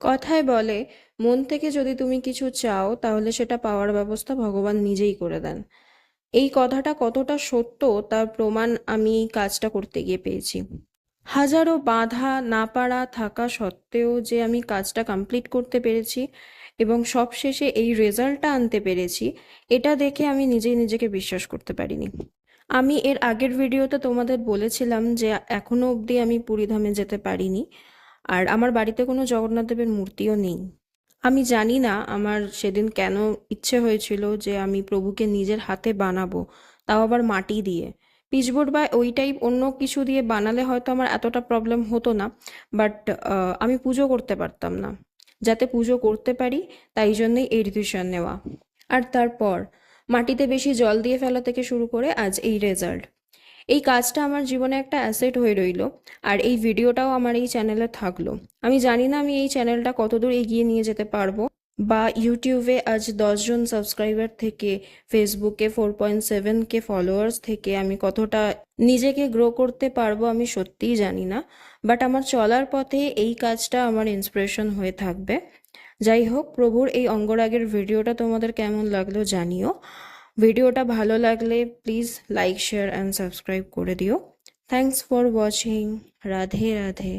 কথায় বলে, মন থেকে যদি তুমি কিছু চাও তাহলে সেটা পাওয়ার ব্যবস্থা ভগবান নিজেই করে দেন। এই কথাটা কতটা সত্য তার প্রমাণ আমি এই কাজটা করতে গিয়ে পেয়েছি। হাজারো বাধা না পারা থাকা সত্ত্বেও যে আমি কাজটা কমপ্লিট করতে পেরেছি এবং সবশেষে এই রেজাল্টটা আনতে পেরেছি, এটা দেখে আমি নিজেই নিজেকে বিশ্বাস করতে পারিনি। আমি এর আগের ভিডিওতে তোমাদের বলেছিলাম যে এখনো অবধি আমি পুরীধামে যেতে পারিনি, আর আমার বাড়িতে কোনো জগন্নাথ দেবের মূর্তিও নেই। আমি জানি না আমার সেদিন কেন ইচ্ছে হয়েছিল যে আমি প্রভুকে নিজের হাতে বানাবো, তাও আবার মাটি দিয়ে। পিচবোর্ড বা ওই টাইপ অন্য কিছু দিয়ে বানালে হয়তো আমার এতটা প্রবলেম হতো না, বাট আমি পুজো করতে পারতাম না। যাতে পুজো করতে পারি তাই জন্যই এই ডিসিশন নেওয়া। আর তারপর মাটিতে বেশি জল দিয়ে ফেলা থেকে শুরু করে আজ এই রেজাল্ট। এই কাজটা আমার জীবনে একটা অ্যাসেট হয়ে রইল, আর এই ভিডিওটাও আমার এই চ্যানেলে থাকলো। আমি জানি না আমি এই চ্যানেলটা কতদূর এগিয়ে নিয়ে যেতে পারবো, বা ইউটিউবে আজ 10 জন সাবস্ক্রাইবার থেকে ফেসবুকে 4.7K ফলোয়ার্স থেকে আমি কতটা নিজেকে গ্রো করতে পারবো আমি সত্যিই জানি না। বাট আমার চলার পথে এই কাজটা আমার ইন্সপিরেশন হয়ে থাকবে। যাই হোক, প্রভুর এই অঙ্গরাগের ভিডিওটা তোমাদের কেমন লাগলো জানিও। ভিডিওটা ভালো লাগলে please like share and subscribe করে দিও। Thanks for watching. Radhe Radhe.